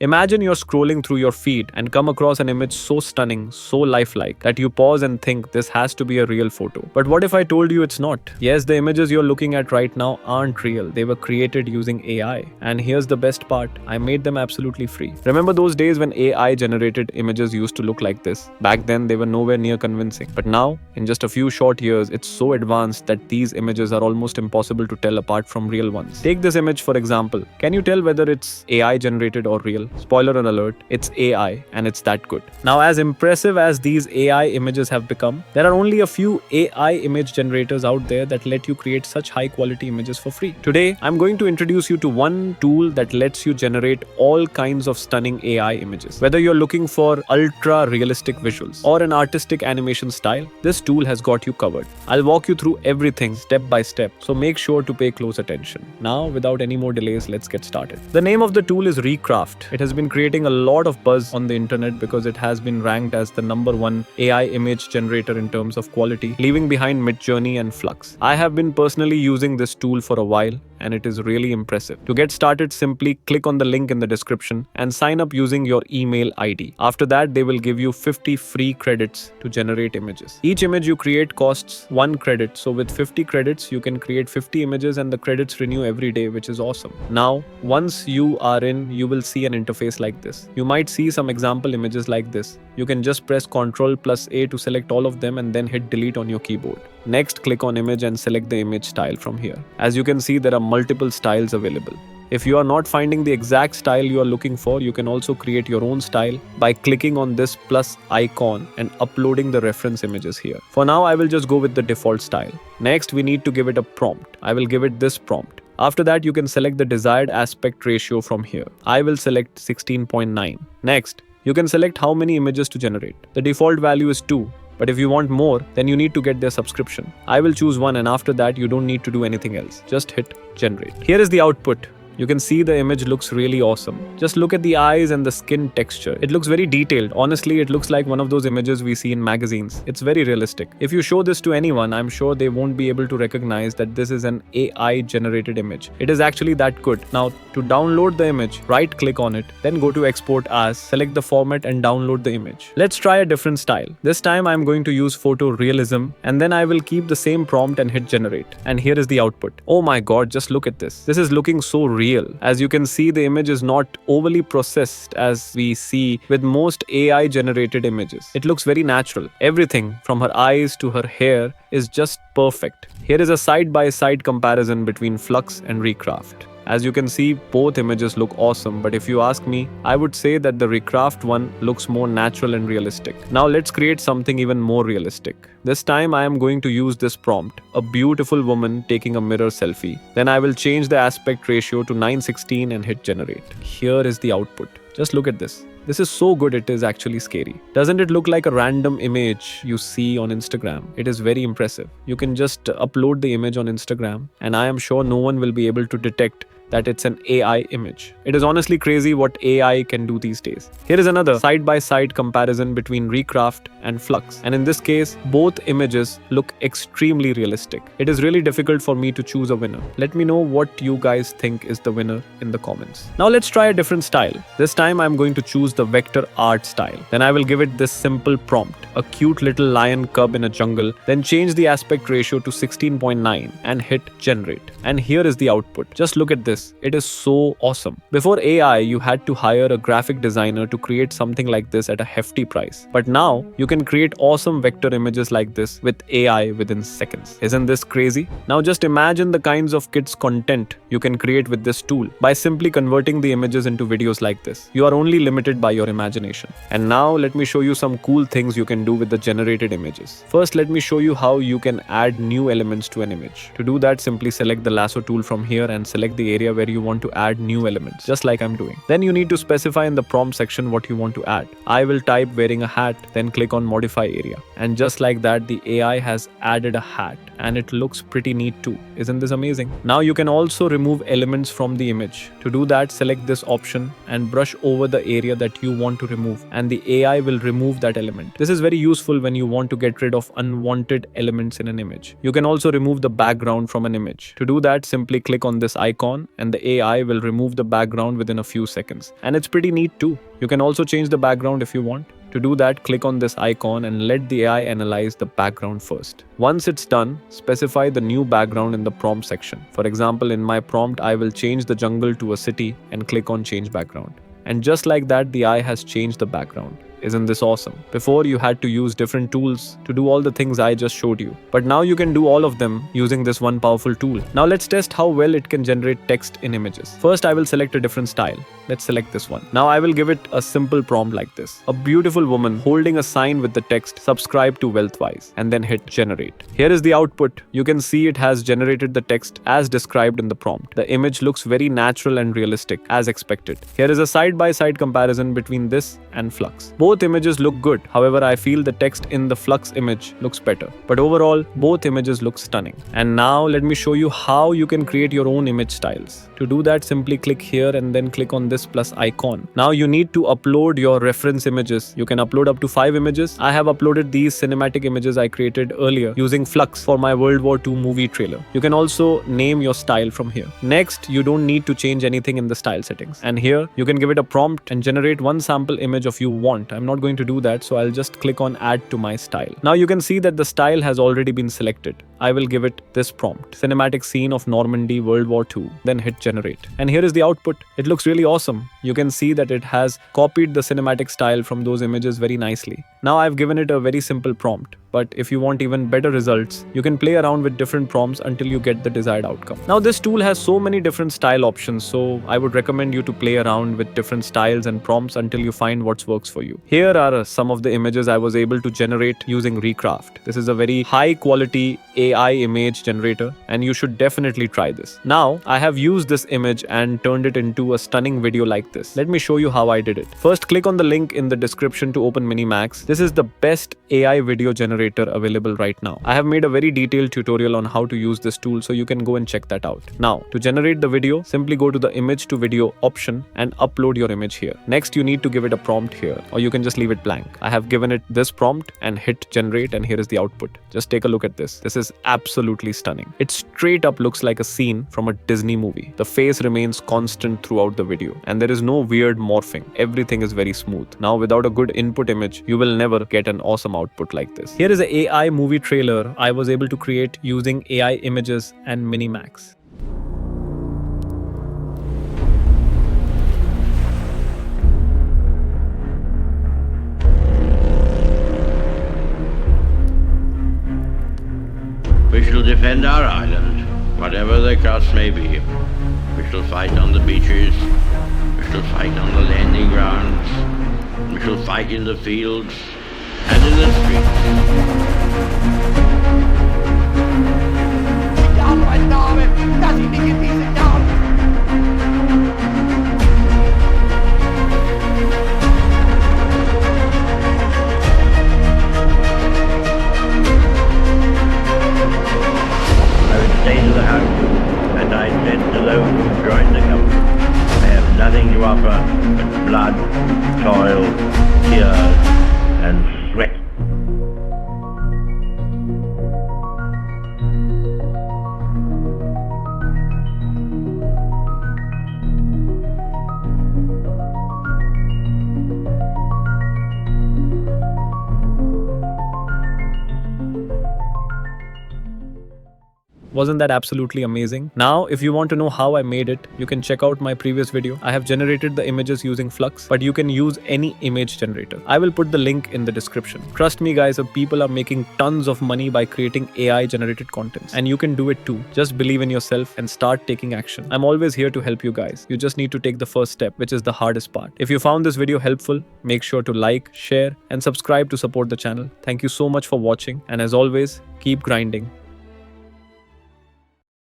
Imagine you're scrolling through your feed and come across an image so stunning, so lifelike, that you pause and think this has to be a real photo. But what if I told you it's not? Yes, the images you're looking at right now aren't real. They were created using AI. And here's the best part, I made them absolutely free. Remember those days when AI generated images used to look like this? Back then, they were nowhere near convincing. But now, in just a few short years, it's so advanced that these images are almost impossible to tell apart from real ones. Take this image for example. Can you tell whether it's AI generated or real? Spoiler alert, it's AI and it's that good. Now, as impressive as these AI images have become, there are only a few AI image generators out there that let you create such high quality images for free. Today, I'm going to introduce you to one tool that lets you generate all kinds of stunning AI images. Whether you're looking for ultra realistic visuals or an artistic animation style, this tool has got you covered. I'll walk you through everything step by step, so make sure to pay close attention. Now, without any more delays, let's get started. The name of the tool is Recraft. It has been creating a lot of buzz on the internet because it has been ranked as the #1 AI image generator in terms of quality, leaving behind MidJourney and Flux. I have been personally using this tool for a while, and it is really impressive. To get started, simply click on the link in the description and sign up using your email ID. After that, they will give you 50 free credits to generate images. Each image you create costs 1 credit, so with 50 credits, you can create 50 images and the credits renew every day, which is awesome. Now, once you are in, you will see an interface like this. You might see some example images like this. You can just press Ctrl+A to select all of them and then hit delete on your keyboard. Next, click on image and select the image style from here. As you can see, there are multiple styles available. If you are not finding the exact style you are looking for, you can also create your own style by clicking on this plus icon and uploading the reference images here. For now, I will just go with the default style. Next, we need to give it a prompt. I will give it this prompt. After that, you can select the desired aspect ratio from here. I will select 16.9. Next, you can select how many images to generate. The default value is 2. But if you want more, then you need to get their subscription. I will choose 1, and after that, you don't need to do anything else. Just hit generate. Here is the output. You can see the image looks really awesome. Just look at the eyes and the skin texture. It looks very detailed. Honestly, it looks like one of those images we see in magazines. It's very realistic. If you show this to anyone, I'm sure they won't be able to recognize that this is an AI generated image. It is actually that good. Now, to download the image, right click on it, then go to export as, select the format and download the image. Let's try a different style. This time I'm going to use photo realism, and then I will keep the same prompt and hit generate. And here is the output. Oh my god, just look at this. This is looking so real. As you can see, the image is not overly processed as we see with most AI generated images. It looks very natural. Everything from her eyes to her hair is just perfect. Here is a side-by-side comparison between Flux and Recraft. As you can see, both images look awesome, but if you ask me, I would say that the Recraft one looks more natural and realistic. Now let's create something even more realistic. This time I am going to use this prompt, a beautiful woman taking a mirror selfie. Then I will change the aspect ratio to 9:16 and hit generate. Here is the output. Just look at this. This is so good it is actually scary. Doesn't it look like a random image you see on Instagram? It is very impressive. You can just upload the image on Instagram, and I am sure no one will be able to detect that it's an AI image. It is honestly crazy what AI can do these days. Here is another side-by-side comparison between Recraft and Flux. And in this case, both images look extremely realistic. It is really difficult for me to choose a winner. Let me know what you guys think is the winner in the comments. Now let's try a different style. This time I'm going to choose the vector art style. Then I will give it this simple prompt, a cute little lion cub in a jungle, then change the aspect ratio to 16.9 and hit generate. And here is the output. Just look at this. It is so awesome. Before AI, you had to hire a graphic designer to create something like this at a hefty price. But now, you can create awesome vector images like this with AI within seconds. Isn't this crazy? Now just imagine the kinds of kids' content you can create with this tool by simply converting the images into videos like this. You are only limited by your imagination. And now, let me show you some cool things you can do with the generated images. First, let me show you how you can add new elements to an image. To do that, simply select the lasso tool from here and select the area where you want to add new elements, just like I'm doing. Then you need to specify in the prompt section what you want to add. I will type wearing a hat, then click on modify area. And just like that, the AI has added a hat. and it looks pretty neat too. Isn't this amazing? Now you can also remove elements from the image. To do that, select this option and brush over the area that you want to remove, and the AI will remove that element. This is very useful when you want to get rid of unwanted elements in an image. You can also remove the background from an image. To do that, simply click on this icon and the AI will remove the background within a few seconds. And it's pretty neat too. You can also change the background if you want. To do that, click on this icon and let the AI analyze the background first. Once it's done, specify the new background in the prompt section. For example, in my prompt, I will change the jungle to a city and click on change background. And just like that, the AI has changed the background. Isn't this awesome? Before, you had to use different tools to do all the things I just showed you. But now you can do all of them using this one powerful tool. Now let's test how well it can generate text in images. First, I will select a different style. Let's select this one. Now I will give it a simple prompt like this. A beautiful woman holding a sign with the text, subscribe to Wealthwise, and then hit generate. Here is the output. You can see it has generated the text as described in the prompt. The image looks very natural and realistic as expected. Here is a side-by-side comparison between this and Flux. Both images look good. However, I feel the text in the Flux image looks better. But overall, both images look stunning. And now let me show you how you can create your own image styles. To do that, simply click here and then click on this plus icon. Now you need to upload your reference images. You can upload up to 5 images. I have uploaded these cinematic images I created earlier using Flux for my World War II movie trailer. You can also name your style from here. Next, you don't need to change anything in the style settings. And here, you can give it a prompt and generate one sample image of you want. I'm not going to do that, so I'll just click on add to my style. Now you can see that the style has already been selected. I will give it this prompt: cinematic scene of Normandy, World War II, then hit generate. And here is the output. It looks really awesome. You can see that it has copied the cinematic style from those images very nicely. Now I've given it a very simple prompt. But if you want even better results, you can play around with different prompts until you get the desired outcome. Now this tool has so many different style options, so I would recommend you to play around with different styles and prompts until you find what works for you. Here are some of the images I was able to generate using Recraft. This is a very high quality AI image generator, and you should definitely try this. Now I have used this image and turned it into a stunning video like this. Let me show you how I did it. First, click on the link in the description to open Minimax. This is the best AI video generator available right now. I have made a very detailed tutorial on how to use this tool, so you can go and check that out. Now, to generate the video, simply go to the image to video option and upload your image here. Next, you need to give it a prompt here, or you can just leave it blank. I have given it this prompt and hit generate, and here is the output. Just take a look at this. This is absolutely stunning. It straight up looks like a scene from a Disney movie. The face remains constant throughout the video, and there is no weird morphing. Everything is very smooth. Now, without a good input image, you will never get an awesome output like this. Here is an AI movie trailer I was able to create using AI images and Minimax. We shall defend our island, whatever the cost may be. We shall fight on the beaches. We shall fight on the landing grounds. We shall fight in the fields and in the streets. Dass ich mich in diese Namen I would stay to the house, and I said to those who joined the company, I have nothing to offer but blood, toil, tears, and sweat. Wasn't that absolutely amazing? Now, if you want to know how I made it, you can check out my previous video. I have generated the images using Flux, but you can use any image generator. I will put the link in the description. Trust me guys, people are making tons of money by creating AI generated content, and you can do it too. Just believe in yourself and start taking action. I'm always here to help you guys. You just need to take the first step, which is the hardest part. If you found this video helpful, make sure to like, share, and subscribe to support the channel. Thank you so much for watching, and as always, keep grinding.